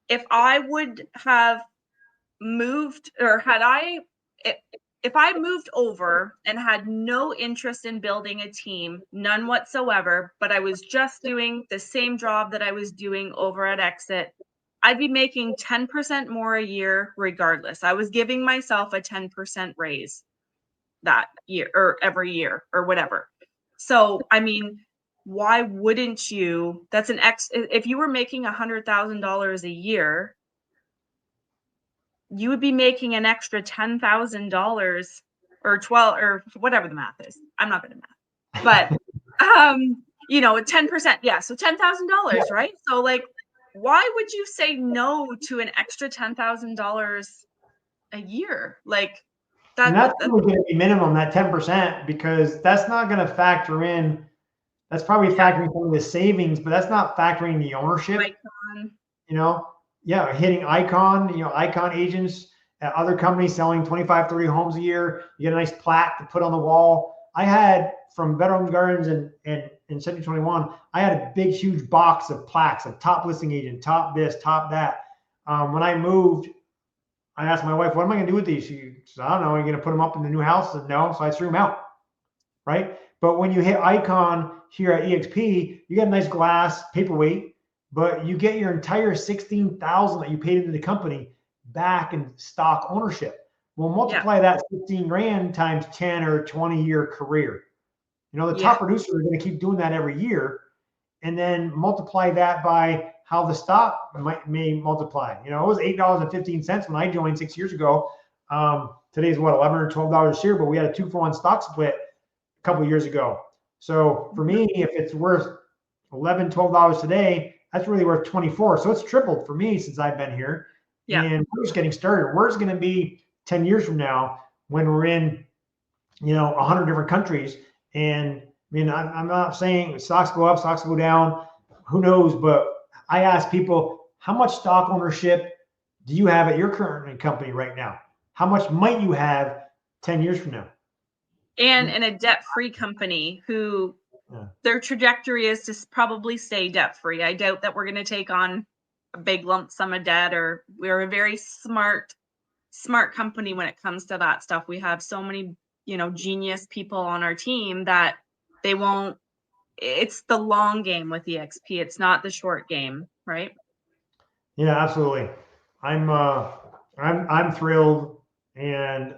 [SPEAKER 1] if I would have moved, or if I moved over and had no interest in building a team, none whatsoever, but I was just doing the same job that I was doing over at Exit, I'd be making 10% more a year regardless. I was giving myself a 10% raise that year or every year or whatever. So, I mean, why wouldn't you? If you were making $100,000 a year, you would be making an extra $10,000 or 12 or whatever the math is. I'm not good at math, but 10%. Yeah. So $10,000, right? So like, why would you say no to an extra $10,000 a year? Like
[SPEAKER 2] that's going to be minimum, that 10%, because that's not going to factor in. That's probably factoring some of the savings, but that's not factoring the ownership. Hitting Icon, Icon agents at other companies selling 25, 30 homes a year. You get a nice plaque to put on the wall. I had from Veterans Gardens and in 2021, I had a big, huge box of plaques of top listing agent, top this, top that. When I moved, I asked my wife, what am I going to do with these? She said, I don't know. Are you going to put them up in the new house? I said, no. So I threw them out. Right. But when you hit Icon here at eXp, you get a nice glass paperweight, but you get your entire $16,000 that you paid into the company back in stock ownership. Well, multiply that 16 grand times 10 or 20-year career. The top producers are going to keep doing that every year, and then multiply that by how the stock may multiply. It was $8.15 when I joined 6 years ago. Today's what, $11 or $12 a share, but we had a 2-for-1 stock split a couple of years ago. So for me, if it's worth $11, $12 today, that's really worth 24. So it's tripled for me since I've been here. Yeah. And we're just getting started. Where's it going to be 10 years from now when we're in, 100 different countries? And I mean, I'm not saying stocks go up, stocks go down, who knows? But I ask people, how much stock ownership do you have at your current company right now? How much might you have 10 years from now?
[SPEAKER 1] And in a debt-free company who their trajectory is to probably stay debt-free. I doubt that we're going to take on a big lump sum of debt, or we're a very smart company when it comes to that stuff. We have so many, genius people on our team that they won't. It's the long game with eXp. It's not the short game, right?
[SPEAKER 2] Yeah, absolutely. I'm thrilled, and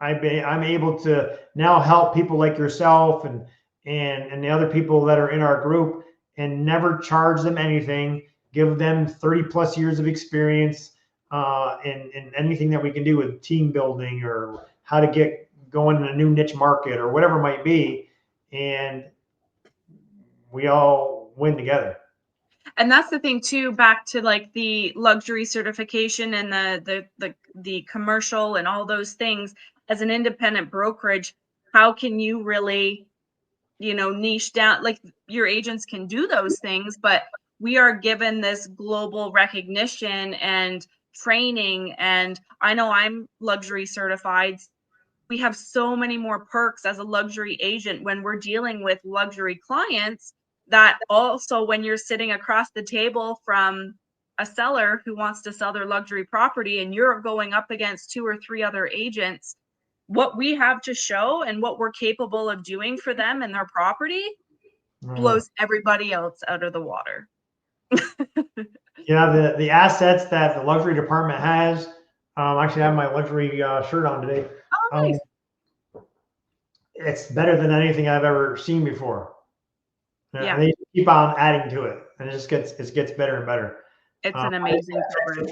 [SPEAKER 2] I'm able to now help people like yourself and the other people that are in our group, and never charge them anything. Give them 30 plus years of experience in anything that we can do with team building or how to get going in a new niche market or whatever it might be, and we all win together.
[SPEAKER 1] And that's the thing too, back to like the luxury certification and the commercial and all those things. As an independent brokerage, how can you really, niche down? Like, your agents can do those things, but we are given this global recognition and training. And I know I'm luxury certified. We have so many more perks as a luxury agent when we're dealing with luxury clients, that also when you're sitting across the table from a seller who wants to sell their luxury property and you're going up against 2 or 3 other agents, what we have to show and what we're capable of doing for them and their property blows everybody else out of the water.
[SPEAKER 2] Yeah, the assets that the luxury department has. Actually, I have my luxury shirt on today.
[SPEAKER 1] Oh, nice.
[SPEAKER 2] It's better than anything I've ever seen before.
[SPEAKER 1] Yeah.
[SPEAKER 2] And they keep on adding to it, and it gets better and better.
[SPEAKER 1] It's an amazing program.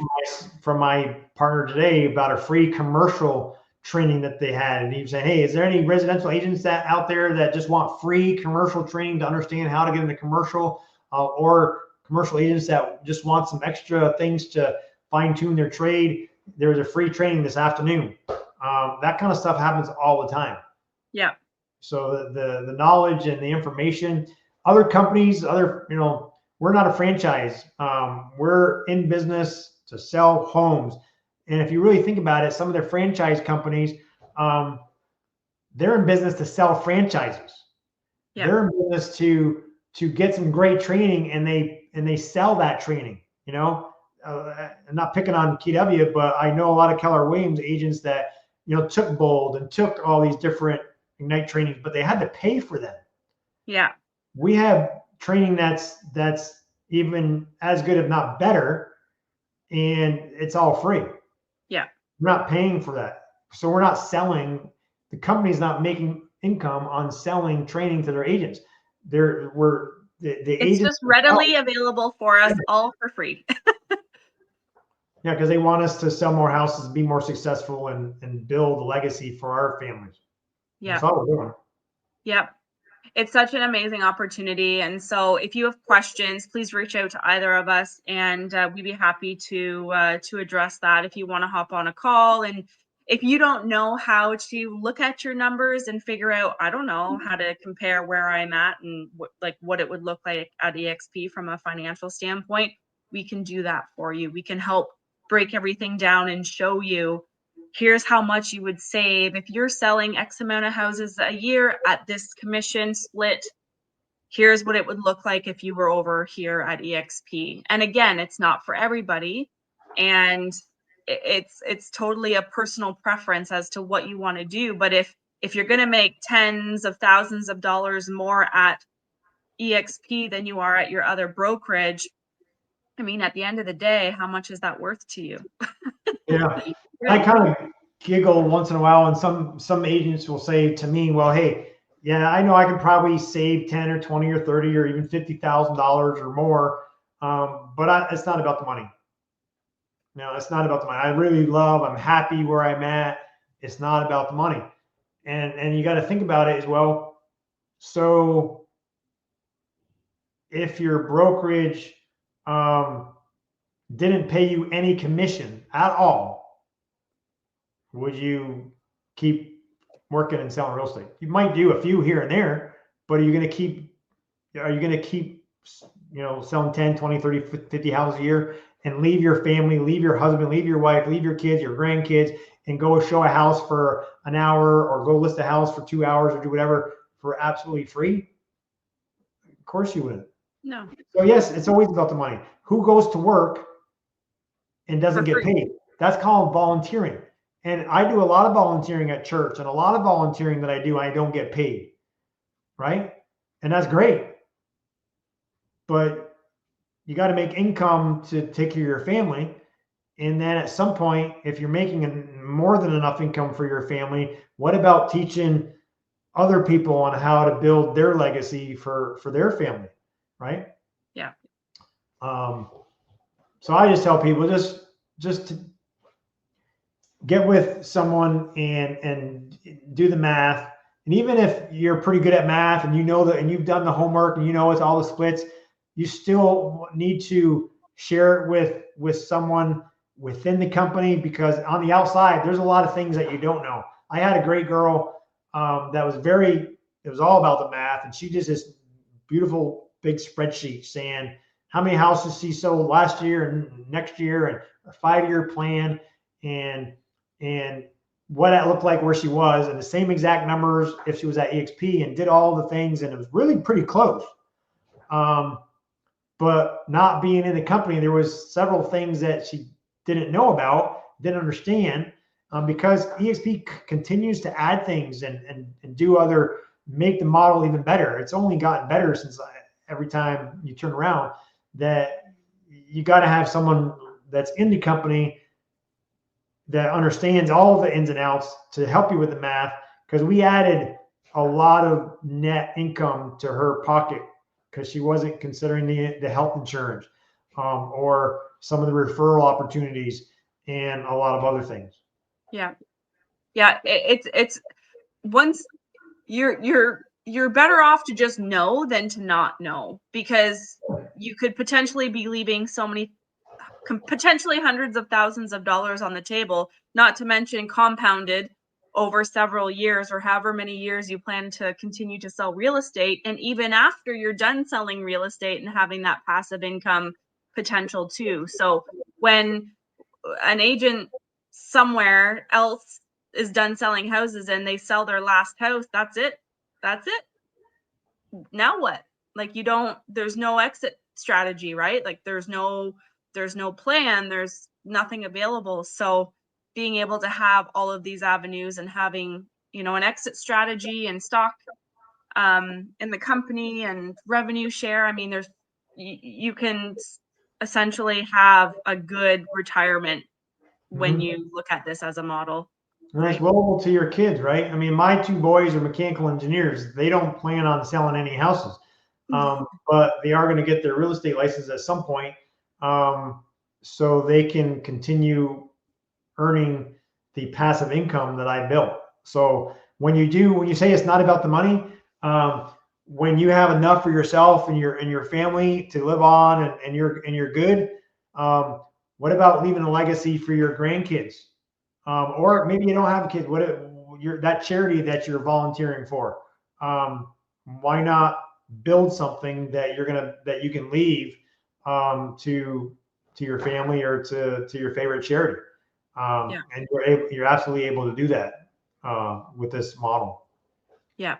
[SPEAKER 2] From my partner today about a free commercial training that they had, and he was saying, "Hey, is there any residential agents that out there that just want free commercial training to understand how to get into commercial, or commercial agents that just want some extra things to fine tune their trade? There's a free training this afternoon." That kind of stuff happens all the time.
[SPEAKER 1] Yeah.
[SPEAKER 2] So the knowledge and the information, other companies, we're not a franchise. We're in business to sell homes. And if you really think about it, some of the franchise companies, they're in business to sell franchises. Yeah. They're in business to get some great training, and they sell that training. I'm not picking on KW, but I know a lot of Keller Williams agents that took Bold and took all these different Ignite trainings, but they had to pay for them. Yeah. We have training that's even as good, if not better, and it's all free. Yeah. We're not paying for that. So we're not selling. The company's not making income on selling training to their agents.
[SPEAKER 1] It's just readily available for us, all for free.
[SPEAKER 2] Yeah, because they want us to sell more houses, be more successful, and build a legacy for our families. Yeah. That's all we're doing.
[SPEAKER 1] Yep. It's such an amazing opportunity. And so if you have questions, please reach out to either of us, and we'd be happy to address that. If you want to hop on a call, and if you don't know how to look at your numbers and figure out, I don't know, how to compare where I'm at and what it would look like at eXp from a financial standpoint, we can do that for you. We can help break everything down and show you, here's how much you would save if you're selling X amount of houses a year at this commission split. Here's what it would look like if you were over here at eXp. And again, it's not for everybody, and it's totally a personal preference as to what you want to do. But if you're going to make tens of thousands of dollars more at eXp than you are at your other brokerage, I mean, at the end of the day, how much is that worth to you?
[SPEAKER 2] Yeah. I kind of giggle once in a while, and some agents will say to me, "Well, hey, yeah, I know I can probably save 10 or 20 or 30 or even $50,000 or more, but it's not about the money. No, it's not about the money. I'm happy where I'm at. It's not about the money." And you got to think about it as well. So if your brokerage didn't pay you any commission at all, would you keep working and selling real estate? You might do a few here and there, but are you going to keep selling 10, 20, 30, 50 houses a year and leave your family, leave your husband, leave your wife, leave your kids, your grandkids, and go show a house for an hour, or go list a house for 2 hours, or do whatever for absolutely free? Of course you wouldn't. No. So yes, it's always about the money. Who goes to work and doesn't get paid? That's called volunteering. And I do a lot of volunteering at church, and a lot of volunteering that I don't get paid, right? And that's great. But you got to make income to take care of your family. And then at some point, if you're making more than enough income for your family, what about teaching other people on how to build their legacy for their family, right? Yeah. So I just tell people, just to get with someone and do the math. And even if you're pretty good at math and you know that, and you've done the homework and you know it's all the splits, you still need to share it with someone within the company, because on the outside, there's a lot of things that you don't know. I had a great girl that was it was all about the math. And she did this beautiful big spreadsheet saying how many houses she sold last year and next year, and a 5-year plan, and what that looked like where she was, and the same exact numbers if she was at eXp, and did all the things. And it was really pretty close. But not being in the company, there was several things that she didn't know about, didn't understand, because eXp continues to add things and do make the model even better. It's only gotten better since every time you turn around, that you got to have someone that's in the company that understands all the ins and outs to help you with the math, because we added a lot of net income to her pocket because she wasn't considering the health insurance or some of the referral opportunities and a lot of other things.
[SPEAKER 1] Yeah. It's once you're better off to just know than to not know, because you could potentially be leaving potentially hundreds of thousands of dollars on the table, not to mention compounded over several years or however many years you plan to continue to sell real estate. And even after you're done selling real estate and having that passive income potential too. So when an agent somewhere else is done selling houses and they sell their last house, that's it. Now what? Like, there's no exit strategy, right? Like there's no plan, there's nothing available. So being able to have all of these avenues and having, an exit strategy and stock in the company and revenue share, I mean, you can essentially have a good retirement when you look at this as a model.
[SPEAKER 2] And it's available to your kids, right? I mean, my 2 boys are mechanical engineers. They don't plan on selling any houses, but they are going to get their real estate license at some point, so they can continue earning the passive income that I built. So when you say it's not about the money, when you have enough for yourself and your family to live on, and you're good, what about leaving a legacy for your grandkids? Or maybe you don't have kids. That charity that you're volunteering for? Why not build something that you can leave to your family or to your favorite charity? And you're absolutely able to do that with this model.
[SPEAKER 1] Yeah.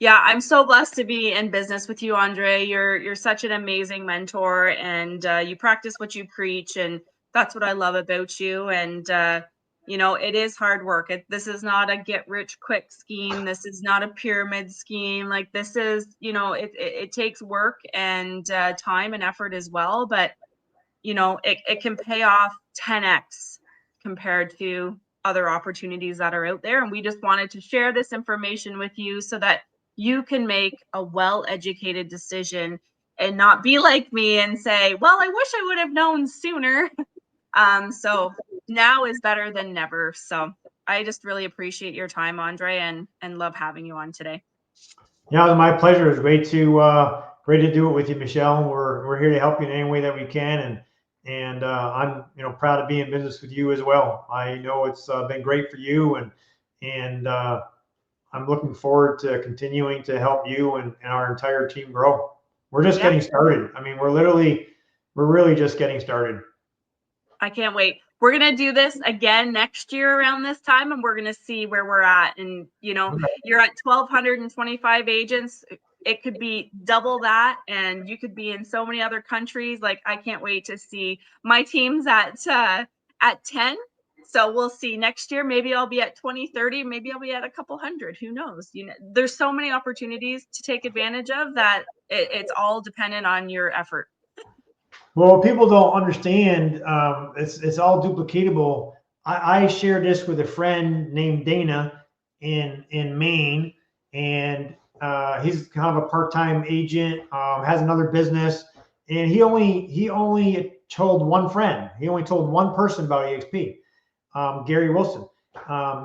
[SPEAKER 1] I'm so blessed to be in business with you, Andre. You're such an amazing mentor, and you practice what you preach, and that's what I love about you. And it is hard work. This is not a get rich quick scheme. This is not a pyramid scheme. Like, this is, it takes work and time and effort as well. But, it can pay off 10x compared to other opportunities that are out there. And we just wanted to share this information with you so that you can make a well-educated decision and not be like me and say, well, I wish I would have known sooner. So now is better than never. So I just really appreciate your time, Andre, and love having you on today.
[SPEAKER 2] Yeah, it was my pleasure. It was great to do it with you, Michelle. We're here to help you in any way that we can, and I'm proud to be in business with you as well. I know it's been great for you, and I'm looking forward to continuing to help you and our entire team grow. We're just getting started. I mean, we're really just getting started.
[SPEAKER 1] I can't wait. We're going to do this again next year around this time, and we're going to see where we're at. And, you're at 1,225 agents. It could be double that, and you could be in so many other countries. Like, I can't wait to see. My team's at 10. So we'll see next year. Maybe I'll be at 20, 30. Maybe I'll be at a couple hundred. Who knows? There's so many opportunities to take advantage of that it's all dependent on your effort.
[SPEAKER 2] Well, people don't understand. It's all duplicatable. I shared this with a friend named Dana in Maine, and he's kind of a part-time agent, has another business, and he only told one friend. He only told one person about eXp, Gary Wilson.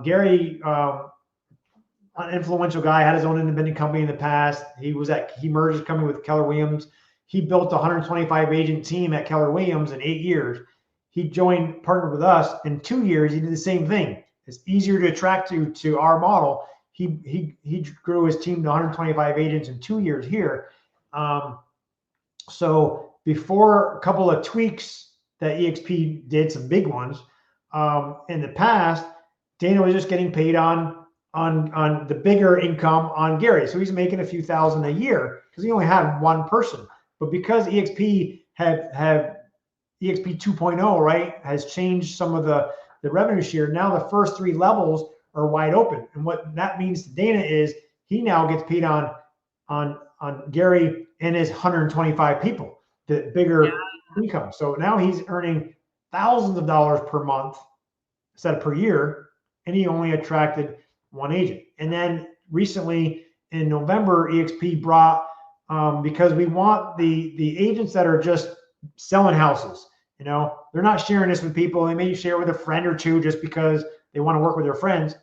[SPEAKER 2] Gary, an influential guy, had his own independent company in the past. He merged his company with Keller Williams. he built a 125 agent team at Keller Williams in 8 years. He partnered with us in 2 years. He did the same thing. It's easier to attract to our model. He grew his team to 125 agents in 2 years here. So before a couple of tweaks that eXp did, some big ones, in the past, Dana was just getting paid on the bigger income on Gary. So he's making a few thousand a year because he only had one person. But because eXp have eXp 2.0, right, has changed some of the revenue share, now the first 3 levels are wide open. And what that means to Dana is he now gets paid on Gary and his 125 people, the bigger income. So now he's earning thousands of dollars per month instead of per year, and he only attracted one agent. And then recently in November, eXp brought, because we want the agents that are just selling houses, they're not sharing this with people. They may share with a friend or two just because they want to work with their friends.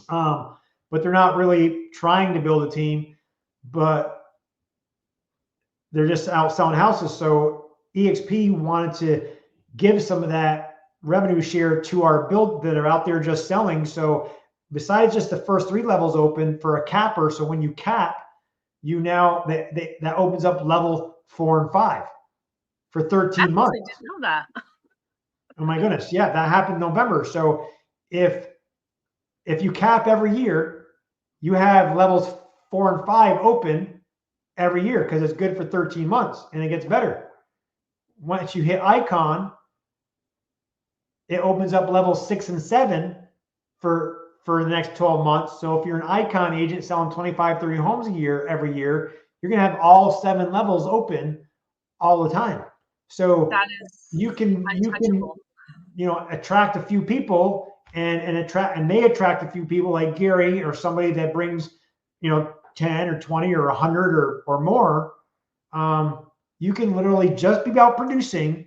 [SPEAKER 2] But they're not really trying to build a team, but they're just out selling houses. So eXp wanted to give some of that revenue share to our build that are out there just selling. So besides just the first 3 levels open for a capper, so when you cap, that opens up level 4 and 5 for 13 months.
[SPEAKER 1] I didn't know that.
[SPEAKER 2] Oh my goodness. Yeah, that happened in November. So if you cap every year, you have levels 4 and 5 open every year because it's good for 13 months and it gets better. Once you hit icon, it opens up levels 6 and 7 for the next 12 months. So if you're an icon agent selling 25, 30 homes a year, every year, you're going to have all 7 levels open all the time. So
[SPEAKER 1] that is
[SPEAKER 2] you can attract a few people and they attract a few people like Gary or somebody that brings 10 or 20 or 100 or more. You can literally just be about producing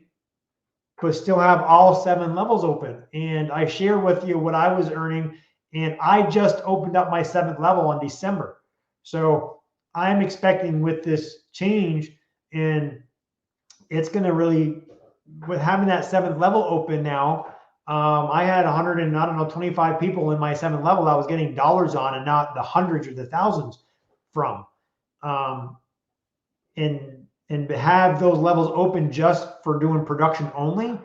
[SPEAKER 2] but still have all 7 levels open. And I share with you what I was earning, and I just opened up my 7th level in December. So I'm expecting with this change, and it's going to really, with having that 7th level open now, I had 25 people in my 7th level I was getting dollars on, and not the hundreds or the thousands from. And to have those levels open just for doing production only,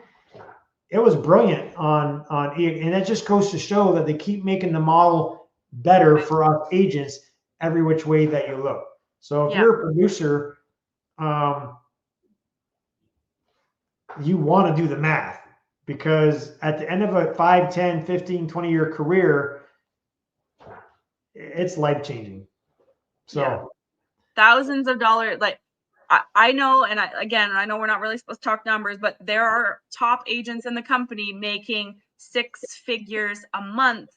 [SPEAKER 2] it was brilliant on and that just goes to show that they keep making the model better for us agents every which way that you look. So if you're a producer, you want to do the math, because at the end of a 5, 10, 15, 20 year career, it's life changing. So
[SPEAKER 1] thousands of dollars, like I know, and I know we're not really supposed to talk numbers, but there are top agents in the company making 6 figures a month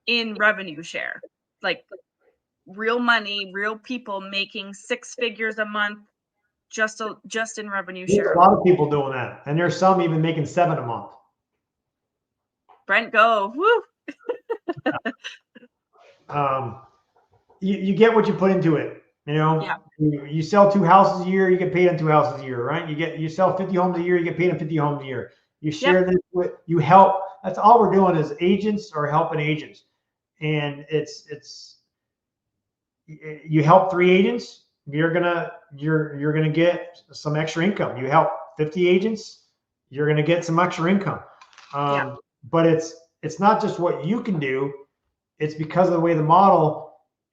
[SPEAKER 1] in revenue share, like real money, real people making 6 figures a month just in revenue share.
[SPEAKER 2] There's a lot of people doing that, and there's some even making 7 a month.
[SPEAKER 1] Brent, go. Woo.
[SPEAKER 2] You get what you put into it. You sell 2 houses a year, you get paid on 2 houses a year, right? You sell 50 homes a year, you get paid on 50 homes a year. You share this with, you help. That's all we're doing as agents, or helping agents. And you help 3 agents, you're gonna get some extra income. You help 50 agents, you're gonna get some extra income. But it's not just what you can do, it's because of the way the model.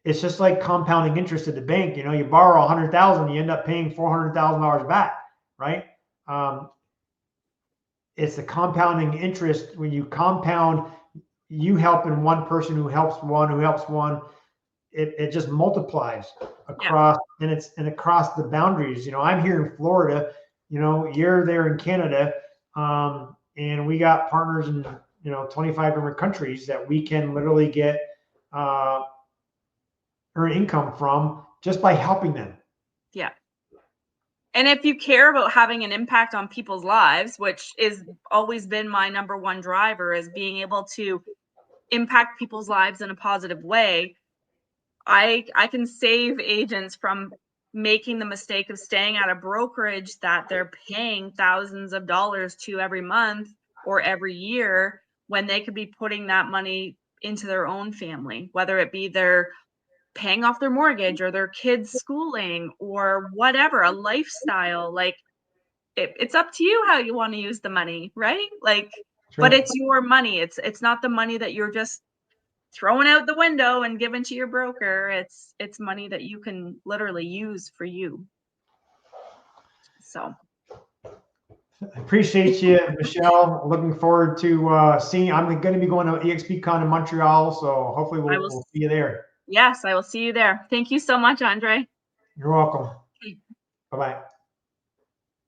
[SPEAKER 2] It's just like compounding interest at the bank. You borrow $100,000, you end up paying $400,000 back, right? It's the compounding interest. When you compound, you helping one person who helps one, it just multiplies across, and across the boundaries. I'm here in Florida, you're there in Canada, and we got partners in 25 different countries that we can literally get earn income from just by helping them. Yeah.
[SPEAKER 1] And if you care about having an impact on people's lives, which is always been my number one driver, is being able to impact people's lives in a positive way, I can save agents from making the mistake of staying at a brokerage that they're paying thousands of dollars to every month or every year, when they could be putting that money into their own family, whether it be they're paying off their mortgage or their kids' schooling or whatever, a lifestyle. Like it's up to you how you want to use the money, right? Like, but it's your money. It's not the money that you're just throwing out the window and giving to your broker. It's money that you can literally use for you. So
[SPEAKER 2] appreciate you, Michelle. Looking forward to seeing. I'm going to be going to eXpCon in Montreal, so hopefully we'll see you there.
[SPEAKER 1] Yes, I will see you there. Thank you so much, Andre.
[SPEAKER 2] You're welcome. Bye-bye.